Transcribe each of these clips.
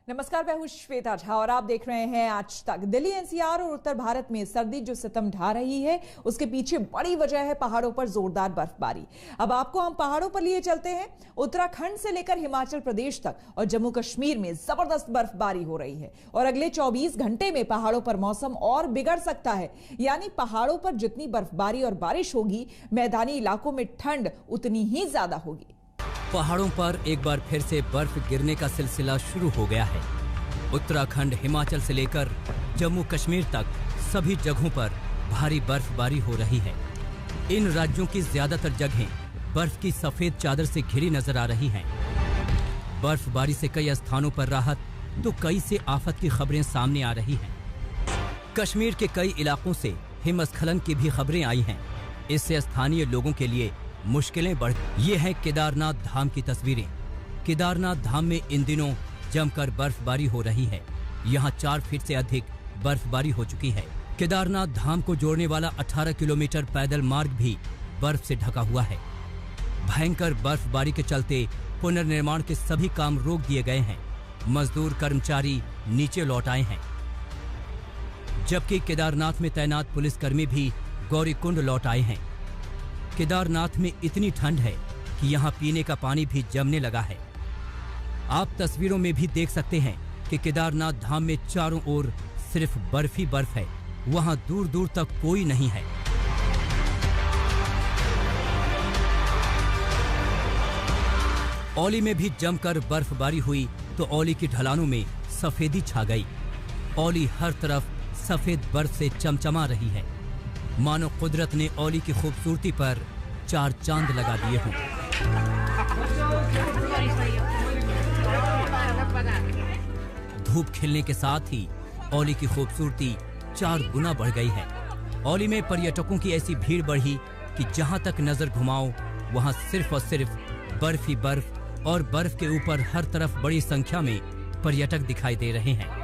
नमस्कार, मैं हूं श्वेता झा और आप देख रहे हैं आज तक। दिल्ली एनसीआर और उत्तर भारत में सर्दी जो सितम ढा रही है, उसके पीछे बड़ी वजह है पहाड़ों पर जोरदार बर्फबारी। अब आपको हम पहाड़ों पर लिए चलते हैं। उत्तराखंड से लेकर हिमाचल प्रदेश तक और जम्मू कश्मीर में जबरदस्त बर्फबारी हो रही है और अगले 24 घंटे में पहाड़ों पर मौसम और बिगड़ सकता है। यानी पहाड़ों पर जितनी बर्फबारी और बारिश होगी, मैदानी इलाकों में ठंड उतनी ही ज्यादा होगी। पहाड़ों पर एक बार फिर से बर्फ गिरने का सिलसिला शुरू हो गया है। उत्तराखंड, हिमाचल से लेकर जम्मू कश्मीर तक सभी जगहों पर भारी बर्फबारी हो रही है। इन राज्यों की ज्यादातर जगहें बर्फ की सफेद चादर से घिरी नजर आ रही हैं। बर्फबारी से कई स्थानों पर राहत तो कई से आफत की खबरें सामने आ रही हैं। कश्मीर के कई इलाकों से हिमस्खलन की भी खबरें आई हैं। इससे स्थानीय लोगों के लिए मुश्किलें बढ़। ये हैं केदारनाथ धाम की तस्वीरें। केदारनाथ धाम में इन दिनों जमकर बर्फबारी हो रही है। यहाँ 4 फीट से अधिक बर्फबारी हो चुकी है। केदारनाथ धाम को जोड़ने वाला 18 किलोमीटर पैदल मार्ग भी बर्फ से ढका हुआ है। भयंकर बर्फबारी के चलते पुनर्निर्माण के सभी काम रोक दिए गए हैं। मजदूर कर्मचारी नीचे लौट आए हैं, जबकि केदारनाथ में तैनात पुलिसकर्मी भी गौरीकुंड लौट आए हैं। केदारनाथ में इतनी ठंड है कि यहाँ पीने का पानी भी जमने लगा है। आप तस्वीरों में भी देख सकते हैं कि केदारनाथ धाम में चारों ओर सिर्फ बर्फ ही बर्फ है। वहाँ दूर दूर तक कोई नहीं है। औली में भी जमकर बर्फबारी हुई तो औली की ढलानों में सफेदी छा गई। औली हर तरफ सफेद बर्फ से चमचमा रही है, मानो कुदरत ने औली की खूबसूरती पर 4 चांद लगा दिए हों। धूप खिलने के साथ ही औली की खूबसूरती 4 गुना बढ़ गई है। औली में पर्यटकों की ऐसी भीड़ बढ़ी कि जहां तक नजर घुमाओ वहां सिर्फ और सिर्फ बर्फ ही बर्फ, और बर्फ के ऊपर हर तरफ बड़ी संख्या में पर्यटक दिखाई दे रहे हैं।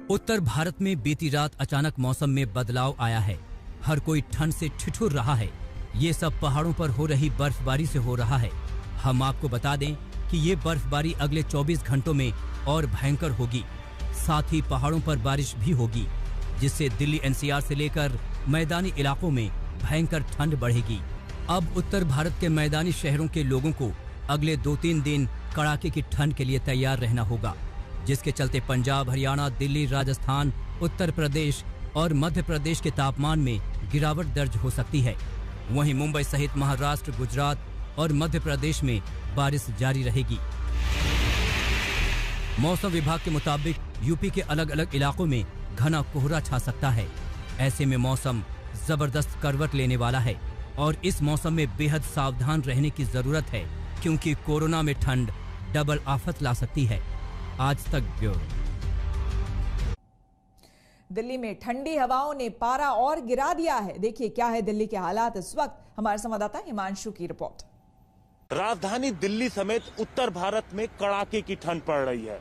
उत्तर भारत में बीती रात अचानक मौसम में बदलाव आया है। हर कोई ठंड से ठिठुर रहा है। ये सब पहाड़ों पर हो रही बर्फबारी से हो रहा है। हम आपको बता दें कि ये बर्फबारी अगले 24 घंटों में और भयंकर होगी। साथ ही पहाड़ों पर बारिश भी होगी, जिससे दिल्ली एनसीआर से लेकर मैदानी इलाकों में भयंकर ठंड बढ़ेगी। अब उत्तर भारत के मैदानी शहरों के लोगों को अगले 2-3 दिन कड़ाके की ठंड के लिए तैयार रहना होगा, जिसके चलते पंजाब, हरियाणा, दिल्ली, राजस्थान, उत्तर प्रदेश और मध्य प्रदेश के तापमान में गिरावट दर्ज हो सकती है। वहीं मुंबई सहित महाराष्ट्र, गुजरात और मध्य प्रदेश में बारिश जारी रहेगी। मौसम विभाग के मुताबिक यूपी के अलग अलग इलाकों में घना कोहरा छा सकता है। ऐसे में मौसम जबरदस्त करवट लेने वाला है और इस मौसम में बेहद सावधान रहने की जरूरत है, क्योंकि कोरोना में ठंड डबल आफत ला सकती है। आज तक ब्यूरो। दिल्ली में ठंडी हवाओं ने पारा और गिरा दिया है। देखिए क्या है दिल्ली के हालात इस वक्त, हमारे संवाददाता हिमांशु की रिपोर्ट। राजधानी दिल्ली समेत उत्तर भारत में कड़ाके की ठंड पड़ रही है।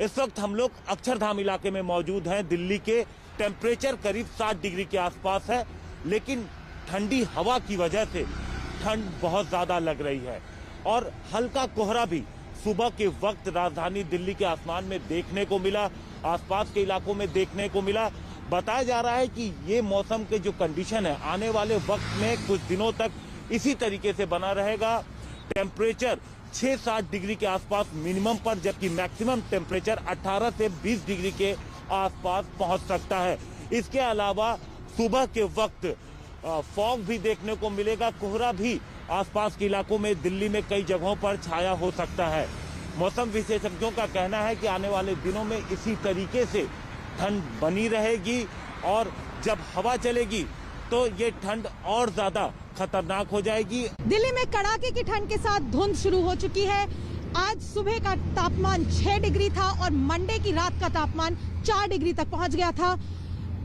इस वक्त हम लोग अक्षरधाम इलाके में मौजूद हैं। दिल्ली के टेम्परेचर करीब 7 डिग्री के आसपास है, लेकिन ठंडी हवा की वजह से ठंड बहुत ज्यादा लग रही है और हल्का कोहरा भी सुबह के वक्त राजधानी दिल्ली के आसमान में देखने को मिला, आसपास के इलाकों में देखने को मिला। बताया जा रहा है कि ये मौसम के जो कंडीशन है आने वाले वक्त में कुछ दिनों तक इसी तरीके से बना रहेगा। टेम्परेचर 6-7 डिग्री के आसपास मिनिमम पर, जबकि मैक्सिमम टेम्परेचर 18 से 20 डिग्री के आसपास पहुंच सकता है। इसके अलावा सुबह के वक्त फॉग भी देखने को मिलेगा। कोहरा भी आसपास के इलाकों में दिल्ली में कई जगहों पर छाया हो सकता है। मौसम विशेषज्ञों का कहना है कि आने वाले दिनों में इसी तरीके से ठंड बनी रहेगी और जब हवा चलेगी तो ये ठंड और ज्यादा खतरनाक हो जाएगी। दिल्ली में कड़ाके की ठंड के साथ धुंध शुरू हो चुकी है। आज सुबह का तापमान 6 डिग्री था और मंडे की रात का तापमान 4 डिग्री तक पहुंच गया था।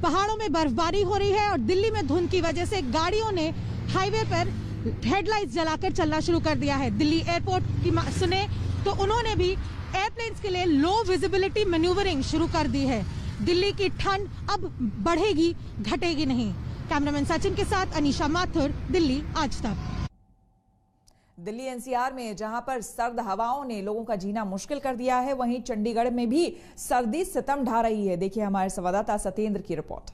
पहाड़ों में बर्फबारी हो रही है और दिल्ली में धुंध की वजह से गाड़ियों ने हाईवे पर हेडलाइट्स जलाकर चलना शुरू कर दिया है। दिल्ली एयरपोर्ट की सुने तो उन्होंने भी एयरप्लेन्स के लिए लो विजिबिलिटी मैन्यूवरिंग शुरू कर दी है। दिल्ली की ठंड अब बढ़ेगी, घटेगी नहीं। कैमरामैन सचिन के साथ अनीशा माथुर, दिल्ली आज तक। दिल्ली एनसीआर में जहां पर सर्द हवाओं ने लोगों का जीना मुश्किल कर दिया है, वहीं चंडीगढ़ में भी सर्दी सितम ढा रही है। देखिए हमारे संवाददाता सत्येंद्र की रिपोर्ट।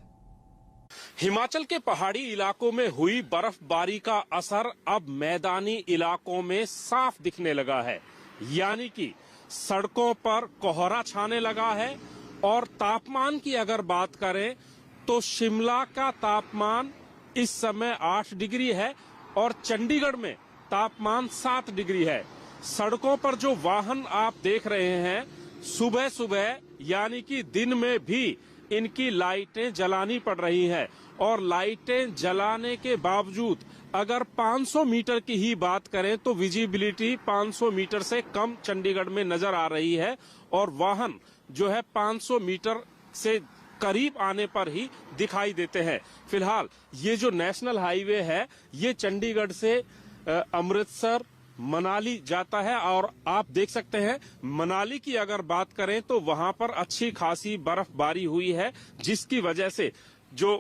हिमाचल के पहाड़ी इलाकों में हुई बर्फबारी का असर अब मैदानी इलाकों में साफ दिखने लगा है, यानी कि सड़कों पर कोहरा छाने लगा है। और तापमान की अगर बात करें तो शिमला का तापमान इस समय 8 डिग्री है और चंडीगढ़ में तापमान 7 डिग्री है। सड़कों पर जो वाहन आप देख रहे हैं, सुबह सुबह यानी कि दिन में भी इनकी लाइटें जलानी पड़ रही हैं और लाइटें जलाने के बावजूद अगर 500 मीटर की ही बात करें तो विजिबिलिटी 500 मीटर से कम चंडीगढ़ में नजर आ रही है और वाहन जो है 500 मीटर से करीब आने पर ही दिखाई देते हैं। फिलहाल ये जो नेशनल हाईवे है ये चंडीगढ़ से अमृतसर मनाली जाता है और आप देख सकते हैं मनाली की अगर बात करें तो वहां पर अच्छी खासी बर्फबारी हुई है, जिसकी वजह से जो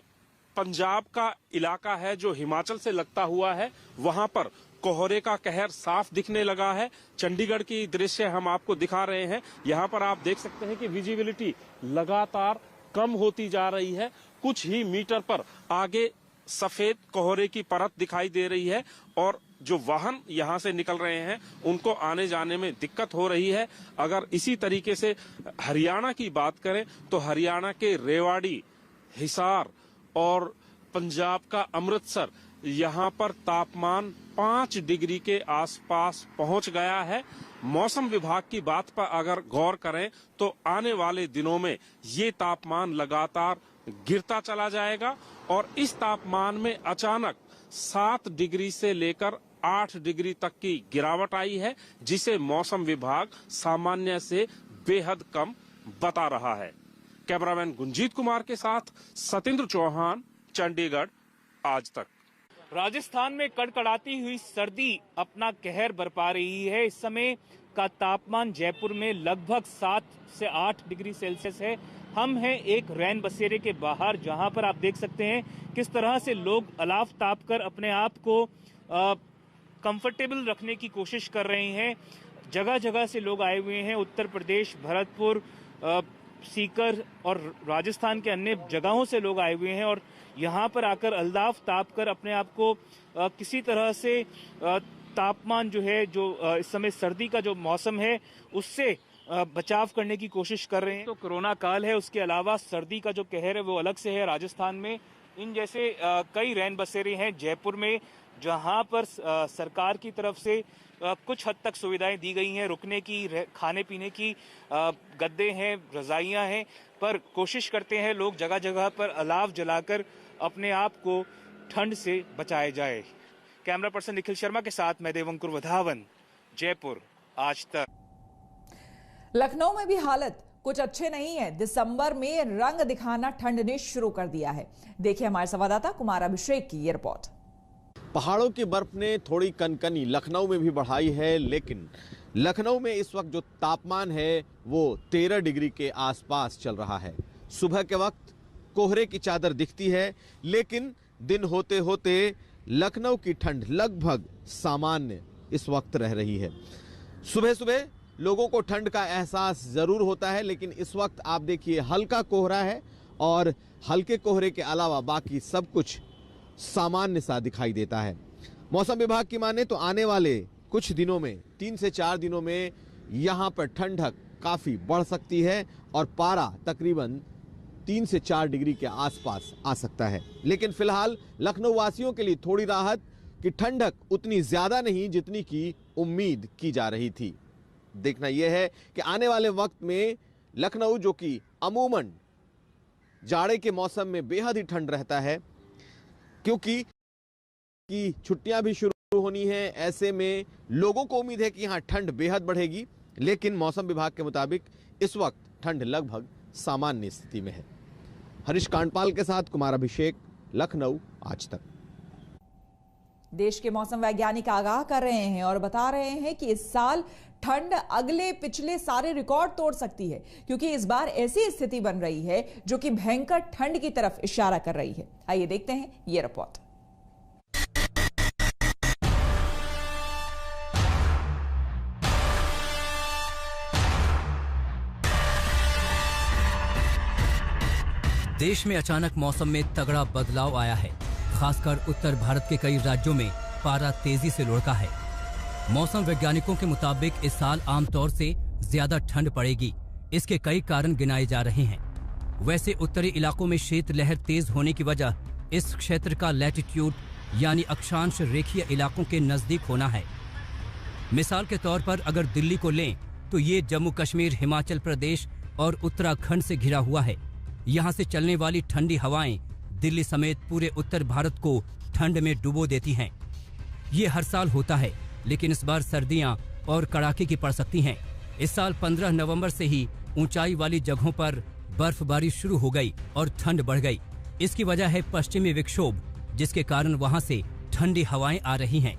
पंजाब का इलाका है जो हिमाचल से लगता हुआ है वहां पर कोहरे का कहर साफ दिखने लगा है। चंडीगढ़ की दृश्य हम आपको दिखा रहे हैं। यहाँ पर आप देख सकते हैं कि विजिबिलिटी लगातार कम होती जा रही है। कुछ ही मीटर पर आगे सफेद कोहरे की परत दिखाई दे रही है और जो वाहन यहाँ से निकल रहे हैं उनको आने जाने में दिक्कत हो रही है। अगर इसी तरीके से हरियाणा की बात करें तो हरियाणा के रेवाड़ी, हिसार और पंजाब का अमृतसर, यहाँ पर तापमान 5 डिग्री के आसपास पहुंच गया है। मौसम विभाग की बात पर अगर गौर करें तो आने वाले दिनों में ये तापमान लगातार गिरता चला जाएगा और इस तापमान में अचानक 7 डिग्री से लेकर 8 डिग्री तक की गिरावट आई है, जिसे मौसम विभाग सामान्य से बेहद कम बता रहा है। कैमरामैन गुंजीत कुमार के साथ सत्येंद्र चौहान, चंडीगढ़, आज तक। राजस्थान में कड़कड़ाती हुई सर्दी अपना कहर बरपा रही है। इस समय का तापमान जयपुर में लगभग 7 से 8 डिग्री सेल्सियस है। हम हैं एक रैन बसेरे के बाहर, जहां पर आप देख सकते हैं किस तरह से लोग अलाव ताप कर अपने आप को कंफर्टेबल रखने की कोशिश कर रहे हैं। जगह जगह से लोग आए हुए हैं। उत्तर प्रदेश, भरतपुर, सीकर और राजस्थान के अन्य जगहों से लोग आए हुए हैं और यहाँ पर आकर अल्दाफ ताप कर अपने आप को किसी तरह से तापमान जो है, जो इस समय सर्दी का जो मौसम है उससे बचाव करने की कोशिश कर रहे हैं। तो कोरोना काल है, उसके अलावा सर्दी का जो कहर है वो अलग से है। राजस्थान में इन जैसे कई रैन बसेरे हैं जयपुर में, जहां पर सरकार की तरफ से कुछ हद तक सुविधाएं दी गई हैं, रुकने की, खाने पीने की, गद्दे हैं, रजाइयां हैं, पर कोशिश करते हैं लोग जगह जगह पर अलाव जलाकर अपने आप को ठंड से बचाए जाए। कैमरा पर्सन निखिल शर्मा के साथ मैं देवंकुर वधावन, जयपुर, आज तक। लखनऊ में भी हालत कुछ अच्छे नहीं है। दिसंबर में रंग दिखाना ठंड ने शुरू कर दिया है। देखिए हमारे संवाददाता कुमार अभिषेक की ये रिपोर्ट। पहाड़ों की बर्फ ने थोड़ी कनकनी लखनऊ में भी बढ़ाई है, लेकिन लखनऊ में इस वक्त जो तापमान है वो 13 डिग्री के आसपास चल रहा है। सुबह के वक्त कोहरे की चादर दिखती है, लेकिन दिन होते होते लखनऊ की ठंड लगभग सामान्य इस वक्त रह रही है। सुबह सुबह लोगों को ठंड का एहसास जरूर होता है, लेकिन इस वक्त आप देखिए हल्का कोहरा है और हल्के कोहरे के अलावा बाकी सब कुछ सामान्य सा दिखाई देता है। मौसम विभाग की माने तो आने वाले कुछ दिनों में, 3 से 4 दिनों में यहां पर ठंडक काफी बढ़ सकती है और पारा तकरीबन 3 से 4 डिग्री के आसपास आ सकता है। लेकिन फिलहाल लखनऊ वासियों के लिए थोड़ी राहत कि ठंडक उतनी ज्यादा नहीं जितनी की उम्मीद की जा रही थी। देखना यह है कि आने वाले वक्त में लखनऊ, जो कि अमूमन जाड़े के मौसम में बेहद ही ठंड रहता है, क्योंकि छुट्टियां भी शुरू होनी है, ऐसे में लोगों को उम्मीद है कि यहाँ ठंड बेहद बढ़ेगी। लेकिन मौसम विभाग के मुताबिक इस वक्त ठंड लगभग सामान्य स्थिति में है। हरीश कांडपाल के साथ कुमार अभिषेक, लखनऊ, आज तक। देश के मौसम वैज्ञानिक आगाह कर रहे हैं और बता रहे हैं कि इस साल ठंड अगले पिछले सारे रिकॉर्ड तोड़ सकती है, क्योंकि इस बार ऐसी स्थिति बन रही है जो कि भयंकर ठंड की तरफ इशारा कर रही है। आइए देखते हैं ये रिपोर्ट। देश में अचानक मौसम में तगड़ा बदलाव आया है। खासकर उत्तर भारत के कई राज्यों में पारा तेजी से लुढ़का है। मौसम वैज्ञानिकों के मुताबिक इस साल आमतौर से ज्यादा ठंड पड़ेगी। इसके कई कारण गिनाए जा रहे हैं। वैसे उत्तरी इलाकों में शीतलहर तेज होने की वजह इस क्षेत्र का लैटिट्यूड यानी अक्षांश रेखीय इलाकों के नजदीक होना है। मिसाल के तौर पर अगर दिल्ली को लें तो ये जम्मू कश्मीर, हिमाचल प्रदेश और उत्तराखंड से घिरा हुआ है। यहाँ से चलने वाली ठंडी हवाएं दिल्ली समेत पूरे उत्तर भारत को ठंड में डुबो देती हैं। ये हर साल होता है, लेकिन इस बार सर्दियां और कड़ाके की पड़ सकती हैं। इस साल 15 नवंबर से ही ऊंचाई वाली जगहों पर बर्फबारी शुरू हो गई और ठंड बढ़ गई। इसकी वजह है पश्चिमी विक्षोभ, जिसके कारण वहां से ठंडी हवाएं आ रही हैं।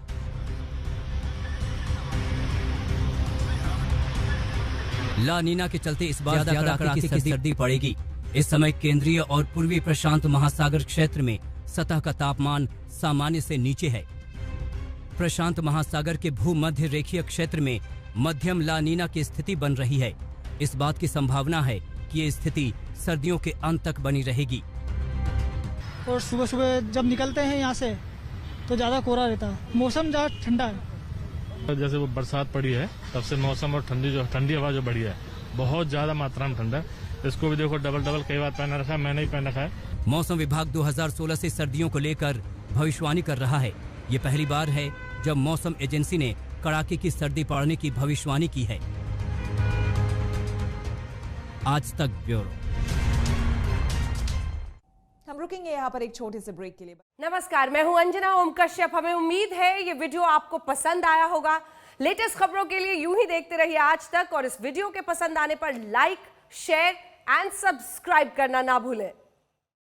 ला नीना के चलते इस बार ज्यादा कड़ाके की सर्दी पड़ेगी। इस समय केंद्रीय और पूर्वी प्रशांत महासागर क्षेत्र में सतह का तापमान सामान्य से नीचे है। प्रशांत महासागर के भूमध्य रेखीय क्षेत्र में मध्यम ला नीना की स्थिति बन रही है। इस बात की संभावना है कि ये स्थिति सर्दियों के अंत तक बनी रहेगी। और सुबह सुबह जब निकलते हैं यहाँ से तो ज़्यादा कोहरा रहता है, मौसम ज़्यादा ठंडा है। जैसे वो बरसात पड़ी है तब से मौसम और ठंडी हवा जो बढ़ी है, बहुत ज़्यादा मात्रा में ठंडा है। इसको भी देखो डबल कई बार पहन रखा है, मैंने ही पहन रखा है। मौसम विभाग 2016 से सर्दियों को लेकर भविष्यवाणी कर रहा है। ये पहली बार है जब मौसम एजेंसी ने कड़ाके की सर्दी पड़ने की भविष्यवाणी की है। आज तक ब्यूरो। हम रुकेंगे यहाँ पर एक छोटे से ब्रेक के लिए। नमस्कार, मैं हूं अंजना ओम कश्यप। हमें उम्मीद है ये वीडियो आपको पसंद आया होगा। लेटेस्ट खबरों के लिए यूं ही देखते रहिए आज तक, और इस वीडियो के पसंद आने पर लाइक, शेयर एंड सब्सक्राइब करना ना भूलें।